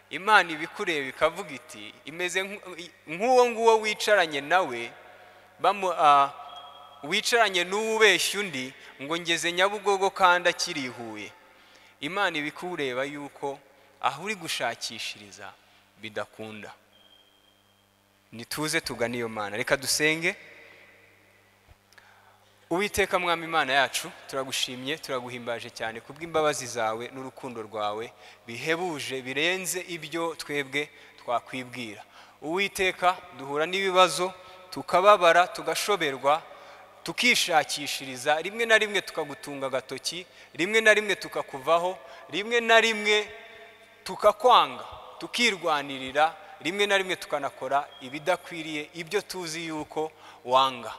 Imana ibikureba ikavuga iti imeze nk'uwo nguwo wicaranye nawe wicaranye n'uwubeshya undi ngo ngeze Nyabugogo kandi akiri Huye. Imana ibikureba yuko aho uri gushakishiriza bidakunda. Nituze tugane iyo Mana. Reka dusenge. Uwiteka Mwami Imana yacu, turagushimye turaguhimbaje cyane kubw'imbabazi zawe n'urukundo rwawe bihebuje birenze ibyo twebwe twakwibwira. Uwiteka, duhura n'ibibazo tukababara tugashoberwa tukishakishiriza, rimwe na rimwe tukagutunga agatoki, rimwe na rimwe tukakuvaho, rimwe na rimwe tukakwanga tukirwanirira, rimwe na rimwe tukanakora ibidakwiriye ibyo tuzi yuko wanga.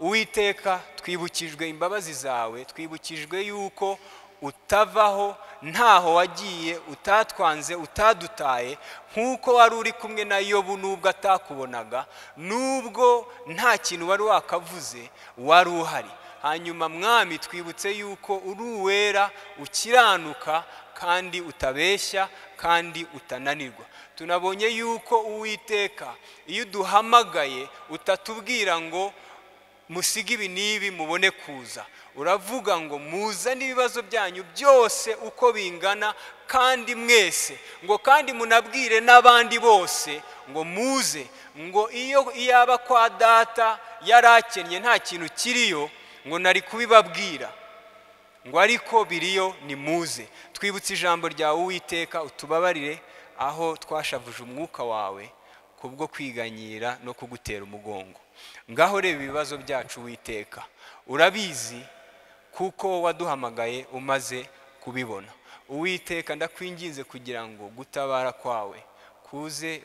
Uwiteka, twibukijwe imbabazi zawe, twibukijwe yuko utavaho ntaho wagiye, utatwanze, utadutaye, nk'uko wari uri kumwe na Yobu nubwo atakubonaga, nubwo nta kintu wari wakavuze wari uhari. Hanyuma Mwami, twibutse yuko uri uwera, ukiranuka kandi utabeshya kandi utananirwa. Tunabonye yuko Uwiteka iyo duhamagaye utatubwira ngo musige ibi n'ibi mubone kuza. Uravuga ngo muzane ibibazo byanyu byose uko bingana kandi mwese, ngo kandi munabwire n'abandi bose ngo muze, ngo iyo yaba kwa data yarakennye nta kintu kiriyo ngo nari kubibabwira, ngo ariko biriyo ni muze. Twibutse ijambo ryawe Uwiteka, utubabarire aho twashavuje umwuka wawe kubwo kwiganyira no kugutera umugongo. Ngaho reba ibibazo byacu Uwiteka, urabizi kuko waduhamagaye umaze kubibona. Uwiteka, ndakwinginze kugira ngo gutabara kwawe kuze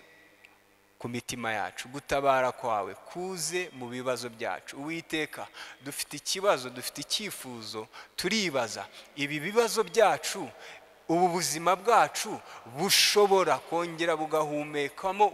ku mitima yacu, gutabara kwawe kuze mu bibazo byacu. Uwiteka, dufite ikibazo, dufite icyifuzo, turibaza ibi bibazo byacu, ubu buzima bwacu bushobora kongera bugahumekamo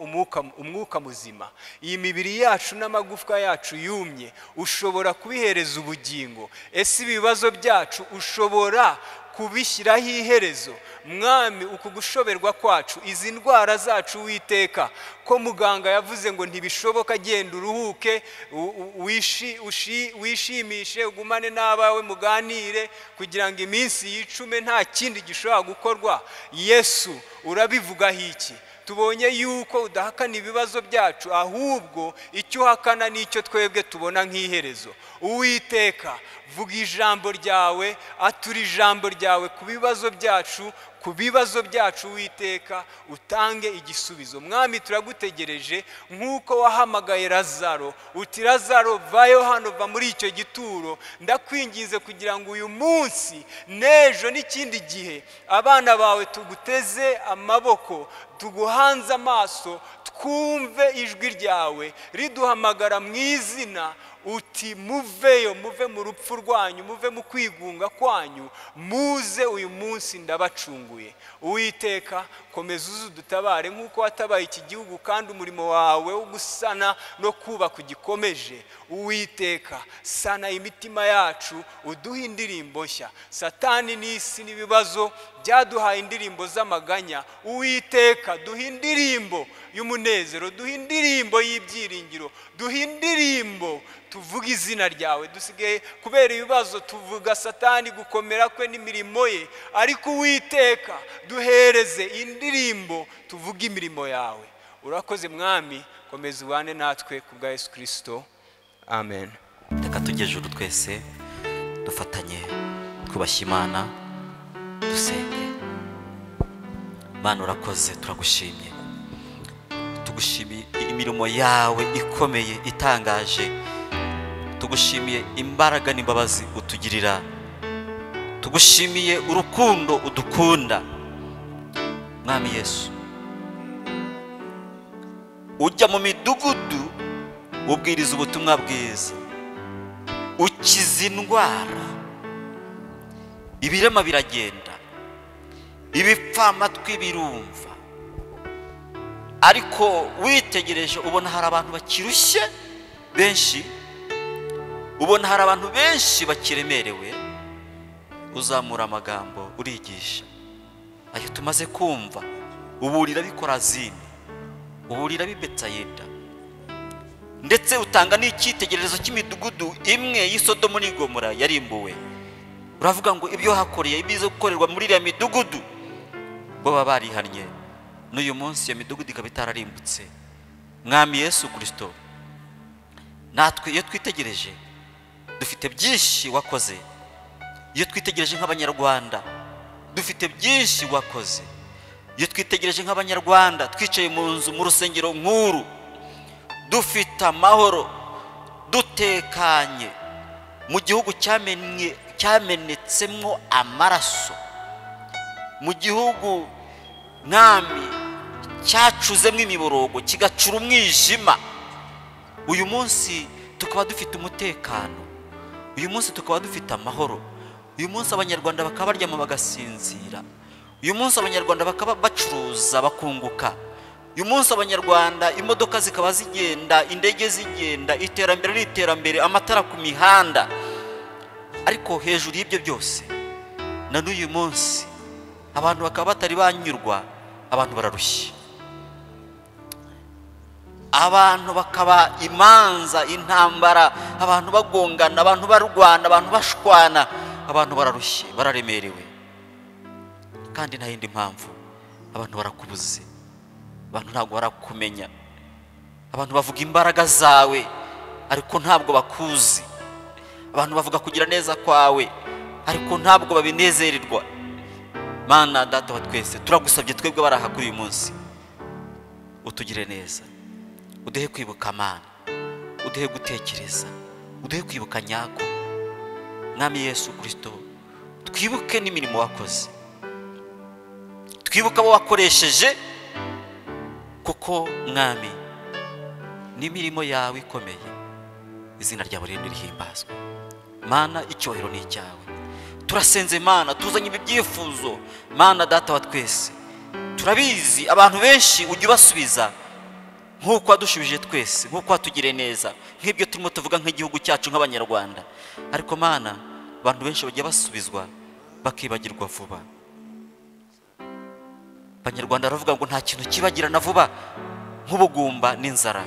umwuka muzima. Iyi mibiri yacu n'amagufwa yacu yumye ushobora kubihereza ubugingo. Ese ibibazo byacu ushobora kubishyiraho iherezo. Mwami, uku gushoberwa kwacu, izi ndwara zacu Uwiteka, ko muganga yavuze ngo ntibishoboka, genda uruhuke, wishimishe, ugumane n'abawe muganire kugira ngo iminsi yicume nta kindi gishobora gukorwa. Yesu, urabivugaho iki? Tubonye yuko udahakana ibibazo byacu, ahubwo icyo uhakana n'icyo twebwe tubona nk'iherezo. Uwiteka, vuga ijambo ryawe, atura ijambo ryawe ku bibazo byacu, ku bibazo byacu Uwiteka, utange igisubizo. Mwami, turagutegereje nk'uko wahamagaye Lazaro uti Lazaro vayo hano, va muri icyo gituro. Ndakwinginze kugira ngo uyu munsi n'ejo n'ikindi gihe abana bawe tuguteze amaboko, tuguhanze amaso, twumve ijwi ryawe riduhamagara mu izina, uti muveyo, muve mu rupfu rwanyu, muve mu kwigunga kwanyu, muze uyu munsi ndabacunguye. Uwiteka, komeza udutabare nk'uko watabaye iki gihugu kandi umurimo wawe wo gusana no kubaka ugikomeje. Uwiteka, sana imitima yacu, uduhe indirimbo nshya. Satani n'isi n'ibibazo byaduhaye indirimbo z'amaganya. Uwiteka, duhe indirimbo y'umunezero, duhe indirimbo y'ibyiringiro, duhe indirimbo tuvuga izina ryawe. Dusigaye kubera ibibazo tuvuga Satani gukomera kwe n'imirimo ye, ariko Uwiteka duhereze indirimbo tuvuge imirimo yawe. Urakoze mwami, komeza ubane natwe ku bwa Yesu Kristo, amen. Reka tujye ejuru twese dufatanye twubashye Imana dusenge. Mana urakoze, turagushimye, tugushimiye imirimo yawe ikomeye itangaje, tugushimiye imbaraga n'imbabazi utugirira, tugushimiye urukundo udukunda. Mwami Yesu, ujya mu midugudu ubwiriza ubutumwa bwiza, ukiza indwara, ibirema biragenda, ibipfamatwi birumva, ariko witegereje ubona hari abantu bakirushye benshi, ubona hari abantu benshi bakiremerewe. Uzamura amagambo urigisha, ayo tumaze kumva, uburira b'Ikorazini, uburira b'i Betsaida, ndetse utanga n'icyitegererezo cy'imidugudu imwe y'i Sodomu n'i Gomora yarimbuwe. Uravuga ngo ibyo hakoreye, ibize gukorerwa muri iriya midugudu, bo baba barihannye, n'uyu munsi iyo midugudu ikaba itararimbutse. Mwami Yesu Kristo, natwe iyo twitegereje dufite byinshi wakoze. Iyo twitegereje nk'Abanyarwanda dufite byinshi wakoze. Iyo twitegereje nk'Abanyarwanda twicaye mu nzu, mu rusengero nkuru, dufite amahoro, dutekanye mu gihugu cyamenetsemo amaraso, mu gihugu mwami cyacuzemo imiborogo kigacura umwijima. Uyu munsi tukaba dufite umutekano, uyu munsi tukaba dufite amahoro, uyu munsi Abanyarwanda bakaba baryama bagasinzira, uyu munsi Abanyarwanda bakaba bacuruza bakunguka, uyu munsi Abanyarwanda imodoka zikaba zigenda, indege zigenda, iterambere n'iterambere, amatara ku mihanda. Ariko hejuru y'ibyo byose na n'uyu munsi abantu bakaba batari banyurwa, abantu bararushye, abantu bakaba imanza, intambara, abantu bagongana, abantu barwana, abantu bashwana, abantu bararushye, bararemerewe. Kandi nta yindi mpamvu, abantu barakubuze, abantu ntabwo barakumenya, abantu bavuga imbaraga zawe ariko ntabwo bakuzi, abantu bavuga kugira neza kwawe ariko ntabwo babinezererwa. Mana Data wa twese, turagusabye twebwe baraha kuri uyu munsi, utugire neza, uduhe kwibuka Mana, uduhe gutekereza, uduhe kwibuka nyako. Mwami Yesu Kristo, twibuke n'imirimo wakoze, twibuke abo wakoresheje, kuko mwami n'imirimo yawe ikomeye, izina ryawe rihimbazwe. Mana icyubahiro ni icyawe. Turasenze Mana, tuzanye ibi byifuzo Mana Data wa twese, turabizi abantu benshi ujya ubasubiza nk'uko wadushubije twese, nk'uko watugire neza, nk'ibyo turimo tuvuga nk'igihugu cyacu nk'Abanyarwanda. Ariko Mana, abantu benshi bajya basubizwa bakibagirwa vuba. Abanyarwanda baravuga ngo nta kintu kibagirana vuba nk'ubugumba n'inzara.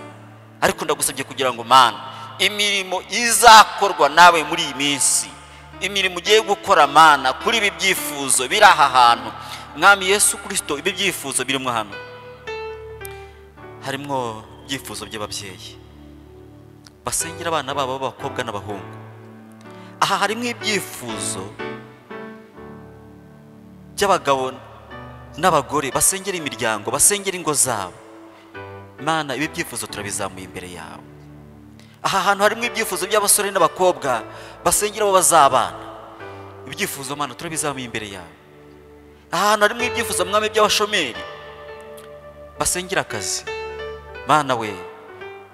Ariko ndagusabye kugira ngo Mana, imirimo izakorwa nawe muri iyi minsi, imirimo ugiye gukora Mana kuri ibi byifuzo biri aha hantu, Mwami Yesu Kristo, ibi byifuzo birimo hano, harimo ibyifuzo by'ababyeyi basengera abana babo b'abakobwa n'abahungu. Aha harimo ibyifuzo by'abagabo n'abagore basengera imiryango, basengera ingo zabo. Mana, ibi byifuzo turabizamuye imbere yawe. Aha hantu harimo ibyifuzo by'abasore n'abakobwa basengera abo bazabana. Ibyifuzo Mana turabizamuye imbere yawe. Aha hantu harimo ibyifuzo mwami by'abashomeri basengera akazi. Mana we,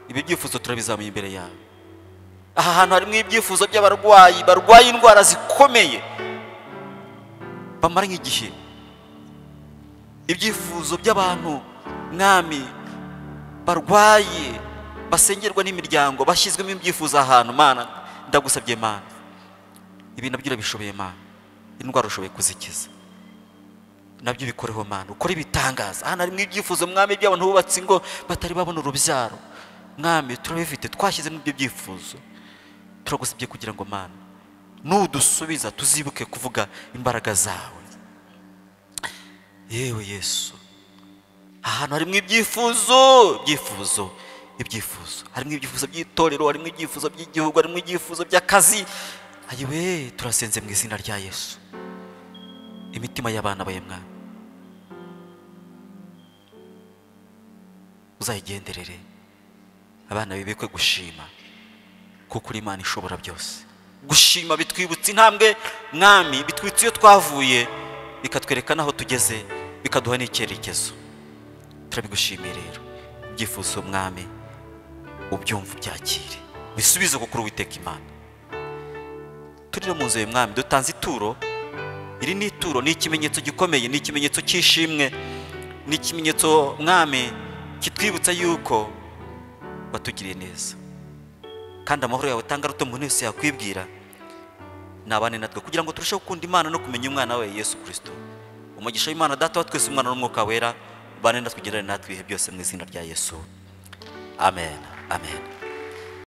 ibi byifuzo turabizamuye imbere yawe. Aha hantu harimo ibyifuzo by'abarwayi barwaye indwara zikomeye bamara nk'igihe. Ibyifuzo by'abantu mwami barwaye basengerwa n'imiryango bashyizwemo ibyifuzo ahantu. Mana ndagusabye Mana, ibi nabyo urabishoboye Mana, indwara ushoboye kuzikiza, nabyo bikoreho Mana, ukore ibitangaza. Hano harimo ibyifuzo mwami by'abantu bubatse ingo batari babona urubyaro. Mwami turabifite, twashyizemo ibyo byifuzo. Turagusabye kugira ngo Mana nudusubiza tuzibuke kuvuga imbaraga zawe. Yewe Yesu, ahantu harimo ibyifuzo harimo ibyifuzo by'itorero, harimo ibyifuzo by'igihugu, harimo ibyifuzo by'akazi. ayiwe turasenze mu izina rya Yesu, imitima y'abana bawe Mwami uzayigenderere, abana bibekwe gushima kuko uri Imana ishobora byose. Gushima bitwibutsa intambwe Mwami, bitwitse iyo twavuye, bikatwereka naho tugeze, bikaduha n'icyerekezo. Turabigushimiye rero, ibyifuzo Mwami ubyumva byakire, bisubize kuko Uwiteka Imana. Turire mu nzu Mwami, dutanze ituro. Iri ni ituro, ni ikimenyetso gikomeye, ni ikimenyetso cy'ishimwe, ni ikimenyetso Mwami kitwibutsa yuko watugiriye neza, kandi amahoro yawe utanga aruta umuntu wese yakwibwira. Nabane natwe kugira ngo turusheho gukunda Imana no kumenya umwana we Yesu Kristo. Umugisha w'Imana Data wa twese, Umwana n'Umwuka Wera bane natwe, ugendane natwe ibihe byose mu izina rya Yesu. Amen. Amen.